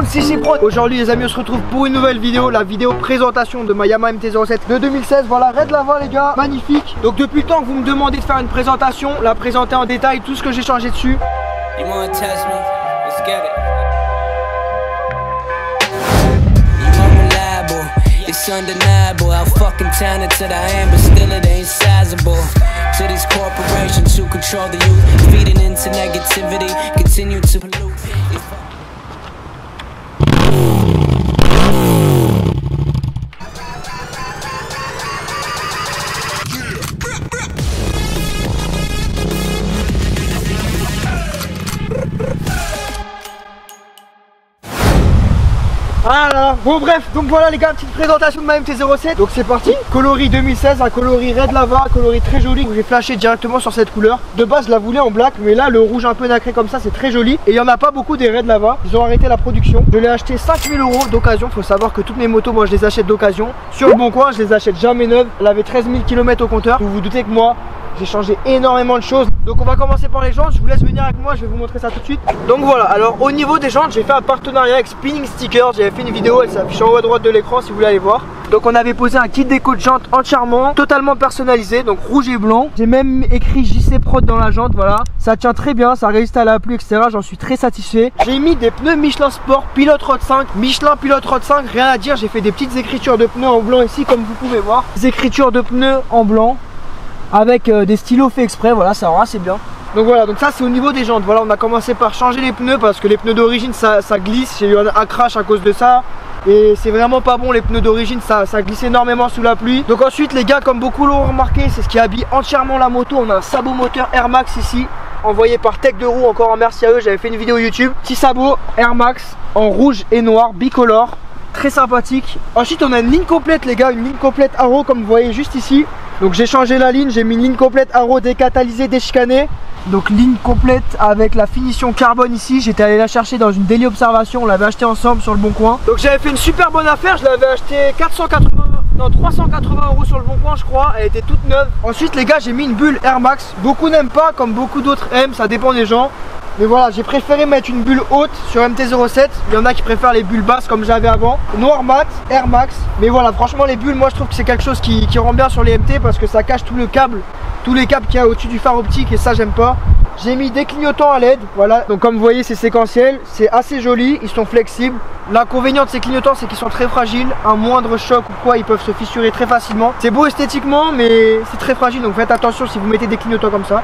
monde, c'est CC-Prod. Aujourd'hui les amis, on se retrouve pour une nouvelle vidéo, la vidéo présentation de ma Yamaha MT-07 de 2016. Voilà, Red Lava les gars, magnifique. Donc depuis le temps que vous me demandez de faire une présentation, la présenter en détail, tout ce que j'ai changé dessus. It's undeniable how fucking talented I am, but still it ain't sizable. To these corporations who control the youth, feeding into negativity, continue to pollute. Voilà, bon bref, donc voilà les gars, petite présentation de ma MT-07. Donc c'est parti, coloris 2016, un coloris Red Lava, coloris très joli. J'ai flashé directement sur cette couleur. De base je la voulais en black, mais là le rouge un peu nacré comme ça c'est très joli. Et il n'y en a pas beaucoup des Red Lava, ils ont arrêté la production. Je l'ai acheté 5000 € d'occasion. Faut savoir que toutes mes motos moi je les achète d'occasion. Sur le bon coin je les achète jamais neuves. Elle avait 13 000 km au compteur. Vous vous doutez que moi j'ai changé énormément de choses. Donc on va commencer par les jantes, je vous laisse venir avec moi, je vais vous montrer ça tout de suite. Donc voilà, alors au niveau des jantes, j'ai fait un partenariat avec Spinning Stickers. J'avais fait une vidéo, elle s'affiche en haut à droite de l'écran si vous voulez aller voir. Donc on avait posé un kit déco de jantes entièrement, totalement personnalisé, donc rouge et blanc. J'ai même écrit JC-Prod dans la jante, voilà. Ça tient très bien, ça résiste à la pluie, etc. J'en suis très satisfait. J'ai mis des pneus Michelin Sport Pilot Road 5, Michelin Pilot Road 5, rien à dire. J'ai fait des petites écritures de pneus en blanc ici, comme vous pouvez voir. Des écritures de pneus en blanc, avec des stylos faits exprès, voilà, ça rend assez bien. Donc voilà, donc ça c'est au niveau des jantes. Voilà, on a commencé par changer les pneus parce que les pneus d'origine ça glisse. J'ai eu un crash à cause de ça. Et c'est vraiment pas bon, les pneus d'origine ça glisse énormément sous la pluie. Donc ensuite les gars, comme beaucoup l'ont remarqué, c'est ce qui habille entièrement la moto. On a un sabot moteur Air Max ici, envoyé par Tech de Roue, encore un merci à eux, j'avais fait une vidéo YouTube. Petit sabot Air Max en rouge et noir, bicolore, très sympathique. Ensuite on a une ligne complète les gars, une ligne complète Arrow comme vous voyez juste ici. Donc j'ai changé la ligne, j'ai mis une ligne complète Arrow décatalysée, déchicanée. Donc ligne complète avec la finition carbone ici. J'étais allé la chercher dans une Daily Observation, on l'avait acheté ensemble sur le bon coin. Donc j'avais fait une super bonne affaire, je l'avais acheté 380 € sur le bon coin je crois. Elle était toute neuve. Ensuite les gars, j'ai mis une bulle Air Max. Beaucoup n'aiment pas, comme beaucoup d'autres aiment, ça dépend des gens. Mais voilà, j'ai préféré mettre une bulle haute sur MT-07. Il y en a qui préfèrent les bulles basses comme j'avais avant. Noir mat, Air Max. Mais voilà, franchement les bulles, moi je trouve que c'est quelque chose qui rend bien sur les MT parce que ça cache tout le câble, tous les câbles qu'il y a au-dessus du phare optique et ça j'aime pas. J'ai mis des clignotants à LED, voilà. Donc comme vous voyez c'est séquentiel, c'est assez joli, ils sont flexibles. L'inconvénient de ces clignotants c'est qu'ils sont très fragiles. Un moindre choc ou quoi, ils peuvent se fissurer très facilement. C'est beau esthétiquement mais c'est très fragile, donc faites attention si vous mettez des clignotants comme ça.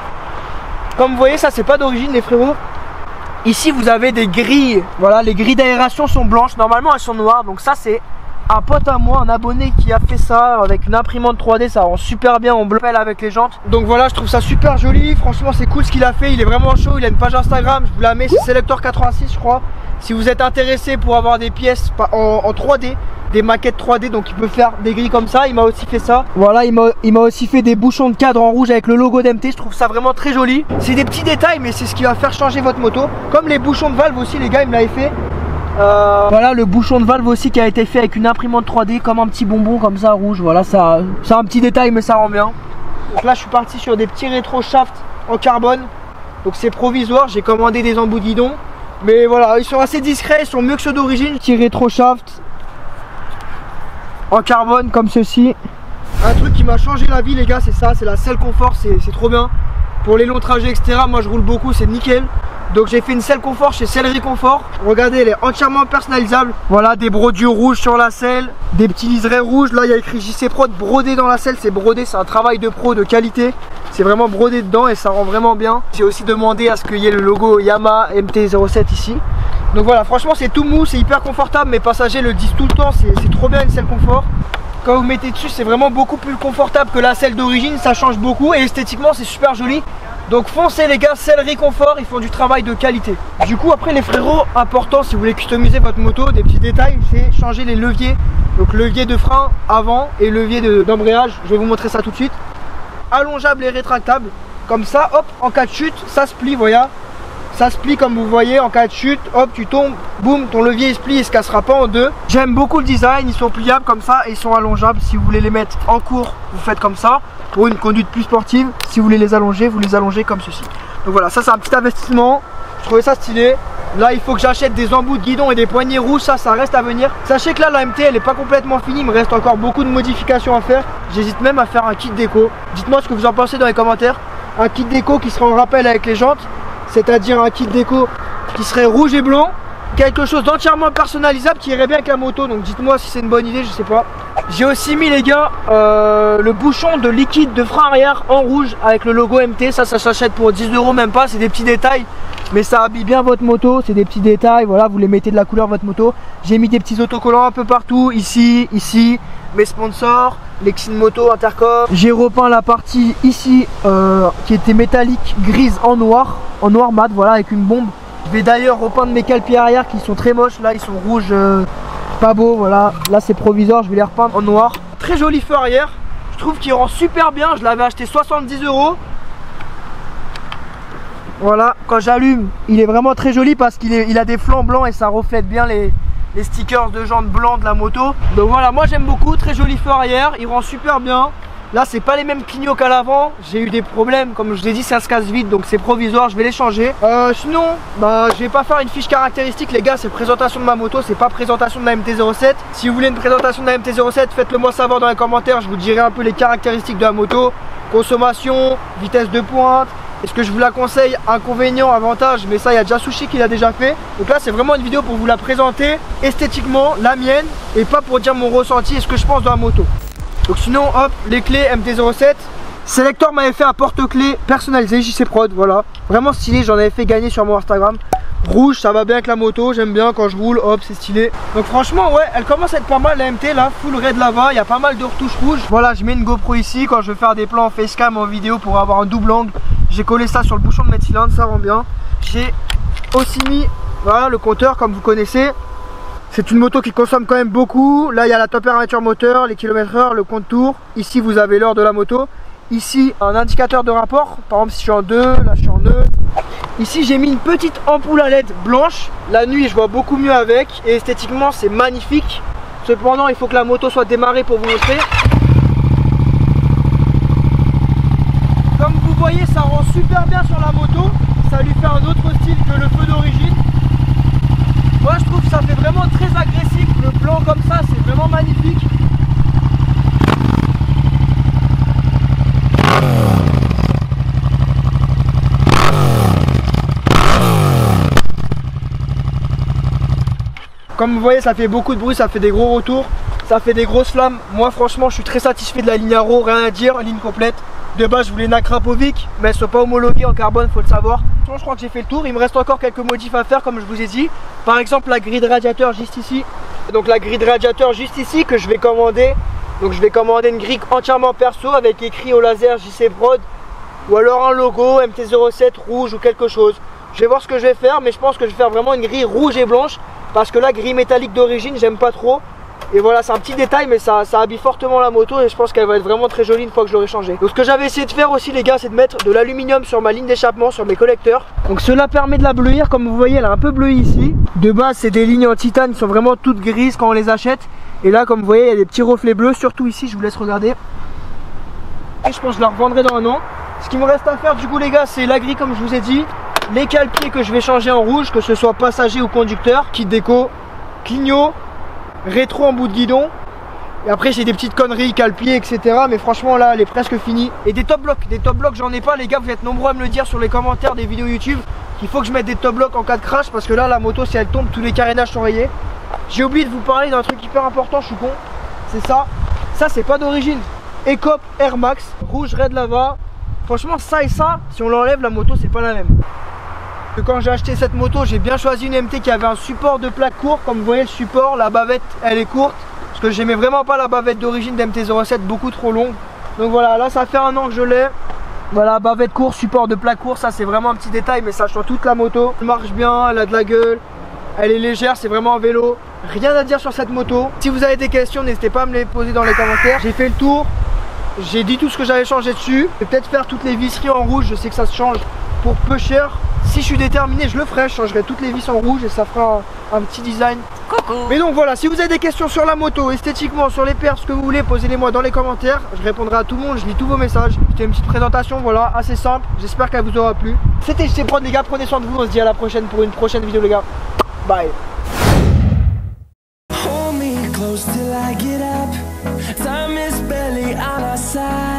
Comme vous voyez, ça c'est pas d'origine les frérots. Ici vous avez des grilles, voilà, les grilles d'aération sont blanches, normalement elles sont noires. Donc ça c'est un pote à moi, un abonné qui a fait ça avec une imprimante 3D, ça rend super bien en bleu avec les jantes. Donc voilà, je trouve ça super joli, franchement c'est cool ce qu'il a fait, il est vraiment chaud, il a une page Instagram, je vous la mets, c'est Selector86 je crois. Si vous êtes intéressé pour avoir des pièces en 3D, des maquettes 3D, donc il peut faire des grilles comme ça. Il m'a aussi fait ça, voilà, il m'a aussi fait des bouchons de cadre en rouge avec le logo d'MT. Je trouve ça vraiment très joli. C'est des petits détails mais c'est ce qui va faire changer votre moto. Comme les bouchons de valve aussi les gars, il me l'avait fait. Voilà le bouchon de valve aussi qui a été fait avec une imprimante 3D comme un petit bonbon comme ça rouge. Voilà, ça c'est un petit détail mais ça rend bien. Donc là je suis parti sur des petits rétro shafts en carbone. Donc c'est provisoire, j'ai commandé des embouts de guidon. Mais voilà, ils sont assez discrets, ils sont mieux que ceux d'origine. Petit rétro shaft en carbone comme ceci. Un truc qui m'a changé la vie les gars, c'est ça, c'est la selle confort, c'est trop bien. Pour les longs trajets etc, moi je roule beaucoup, c'est nickel. Donc j'ai fait une selle confort chez Sellerie Confort. Regardez, elle est entièrement personnalisable. Voilà, des brodures rouges sur la selle, des petits liserés rouges. Là il y a écrit JC-Prod brodé dans la selle, c'est brodé, c'est un travail de pro de qualité. C'est vraiment brodé dedans et ça rend vraiment bien. J'ai aussi demandé à ce qu'il y ait le logo Yamaha MT-07 ici. Donc voilà, franchement c'est tout mou, c'est hyper confortable. Mes passagers le disent tout le temps, c'est trop bien une selle confort. Quand vous mettez dessus c'est vraiment beaucoup plus confortable que la selle d'origine, ça change beaucoup et esthétiquement c'est super joli. Donc foncez les gars, Sellerie Confort, ils font du travail de qualité. Du coup après les frérots, important si vous voulez customiser votre moto, des petits détails, c'est changer les leviers. Donc levier de frein avant et levier d'embrayage, je vais vous montrer ça tout de suite. Allongeable et rétractable, comme ça, hop, en cas de chute, ça se plie, voyez. Ça se plie comme vous voyez, en cas de chute, hop, tu tombes, boum, ton levier il se plie, il se cassera pas en deux. J'aime beaucoup le design, ils sont pliables comme ça et ils sont allongeables. Si vous voulez les mettre en cours, vous faites comme ça. Pour une conduite plus sportive, si vous voulez les allonger, vous les allongez comme ceci. Donc voilà, ça c'est un petit investissement, je trouvais ça stylé. Là il faut que j'achète des embouts de guidon et des poignées rouges, ça reste à venir. Sachez que là la MT elle est pas complètement finie, il me reste encore beaucoup de modifications à faire. J'hésite même à faire un kit déco. Dites-moi ce que vous en pensez dans les commentaires. Un kit déco qui serait en rappel avec les jantes, c'est-à-dire un kit déco qui serait rouge et blanc. Quelque chose d'entièrement personnalisable qui irait bien avec la moto, donc dites-moi si c'est une bonne idée, je sais pas. J'ai aussi mis les gars le bouchon de liquide de frein arrière en rouge avec le logo MT, ça s'achète pour 10 € même pas, c'est des petits détails mais ça habille bien votre moto, c'est des petits détails, voilà, vous les mettez de la couleur de votre moto. J'ai mis des petits autocollants un peu partout, ici, mes sponsors, Lexine Moto, Intercom. J'ai repeint la partie ici qui était métallique grise en noir mat, voilà, avec une bombe. Je vais d'ailleurs repeindre mes cale-pieds arrière qui sont très moches, là ils sont rouges, pas beaux, voilà. Là c'est provisoire, je vais les repeindre en noir. Très joli feu arrière, je trouve qu'il rend super bien, je l'avais acheté 70 €. Voilà, quand j'allume, il est vraiment très joli parce qu'il a des flancs blancs et ça reflète bien les stickers de jantes blancs de la moto. Donc voilà, moi j'aime beaucoup, très joli feu arrière, il rend super bien. Là c'est pas les mêmes clignots qu'à l'avant, j'ai eu des problèmes, comme je l'ai dit ça se casse vite donc c'est provisoire, je vais les changer. Sinon, je vais pas faire une fiche caractéristique les gars, c'est présentation de ma moto, c'est pas présentation de la MT-07. Si vous voulez une présentation de la MT-07, faites-le moi savoir dans les commentaires, je vous dirai un peu les caractéristiques de la moto, consommation, vitesse de pointe. Est-ce que je vous la conseille, inconvénient, avantage, mais ça il y a déjà Sushi qui l'a déjà fait. Donc là c'est vraiment une vidéo pour vous la présenter esthétiquement, la mienne, et pas pour dire mon ressenti et ce que je pense de la moto. Donc sinon hop, les clés MT-07. Selector m'avait fait un porte-clés personnalisé JC Prod, voilà. Vraiment stylé, j'en avais fait gagner sur mon Instagram. Rouge, ça va bien avec la moto, j'aime bien quand je roule, hop c'est stylé. Donc franchement ouais, elle commence à être pas mal la MT là, full Red Lava, il y a pas mal de retouches rouges. Voilà, je mets une GoPro ici quand je veux faire des plans en facecam en vidéo pour avoir un double angle. J'ai collé ça sur le bouchon de mes cylindres, ça rend bien. J'ai aussi mis, voilà, le compteur comme vous connaissez. C'est une moto qui consomme quand même beaucoup. Là il y a la température moteur, les km/h, le compte tour. Ici vous avez l'heure de la moto. Ici un indicateur de rapport, par exemple si je suis en 2, là je suis en neutre. Ici j'ai mis une petite ampoule à LED blanche. La nuit je vois beaucoup mieux avec et esthétiquement c'est magnifique. Cependant il faut que la moto soit démarrée pour vous montrer. Comme vous voyez ça rend super bien sur la moto. Ça lui fait un autre style que le feu d'origine. Moi je trouve que ça fait vraiment très agressif. Le plan comme ça c'est vraiment magnifique. Comme vous voyez ça fait beaucoup de bruit, ça fait des gros retours, ça fait des grosses flammes. Moi franchement je suis très satisfait de la ligne Arrow, rien à dire, ligne complète. De base je voulais une Akrapovic mais elles sont pas homologuées en carbone, faut le savoir. Je crois que j'ai fait le tour, il me reste encore quelques modifs à faire comme je vous ai dit. Par exemple la grille de radiateur juste ici. Donc la grille de radiateur juste ici que je vais commander. Donc je vais commander une grille entièrement perso avec écrit au laser JC Prod. Ou alors un logo MT-07 rouge ou quelque chose. Je vais voir ce que je vais faire mais je pense que je vais faire vraiment une grille rouge et blanche. Parce que la grille métallique d'origine j'aime pas trop. Et voilà c'est un petit détail mais ça habille fortement la moto. Et je pense qu'elle va être vraiment très jolie une fois que je l'aurai changée. Donc ce que j'avais essayé de faire aussi les gars c'est de mettre de l'aluminium sur ma ligne d'échappement, sur mes collecteurs. Donc cela permet de la bleuir. Comme vous voyez elle est un peu bleuie ici. De base c'est des lignes en titane qui sont vraiment toutes grises quand on les achète. Et là comme vous voyez il y a des petits reflets bleus. Surtout ici je vous laisse regarder. Et je pense que je la revendrai dans un an. Ce qui me reste à faire du coup les gars c'est la grille comme je vous ai dit. Les cale-pieds que je vais changer en rouge, que ce soit passager ou conducteur, kit déco, clignot, rétro en bout de guidon. Et après j'ai des petites conneries, cale-pieds, etc. Mais franchement là elle est presque finie. Et des top blocs j'en ai pas les gars, vous êtes nombreux à me le dire sur les commentaires des vidéos YouTube. Il faut que je mette des top blocs en cas de crash parce que là la moto si elle tombe tous les carénages sont rayés. J'ai oublié de vous parler d'un truc hyper important, je suis con. C'est ça, c'est pas d'origine. Ecop Air Max, rouge Red Lava. Franchement ça et ça, si on l'enlève la moto c'est pas la même. Quand j'ai acheté cette moto j'ai bien choisi une MT qui avait un support de plaque court. Comme vous voyez le support, la bavette elle est courte. Parce que j'aimais vraiment pas la bavette d'origine d'MT-07, beaucoup trop longue. Donc voilà, là ça fait un an que je l'ai. Voilà, bavette courte, support de plaque court, ça c'est vraiment un petit détail mais ça change toute la moto. Elle marche bien, elle a de la gueule, elle est légère, c'est vraiment un vélo. Rien à dire sur cette moto. Si vous avez des questions n'hésitez pas à me les poser dans les commentaires. J'ai fait le tour, j'ai dit tout ce que j'allais changer dessus. Je vais peut-être faire toutes les visseries en rouge, je sais que ça se change pour peu cher. Si je suis déterminé je le ferai, je changerai toutes les vis en rouge et ça fera un petit design Coucou. Mais donc voilà, si vous avez des questions sur la moto, esthétiquement, sur les perfs, ce que vous voulez, posez-les moi dans les commentaires. Je répondrai à tout le monde, je lis tous vos messages. C'était une petite présentation, voilà, assez simple. J'espère qu'elle vous aura plu. C'était JT Prod les gars, prenez soin de vous. On se dit à la prochaine pour une prochaine vidéo les gars. Bye. Hold me close till I get up. Time is barely on our side.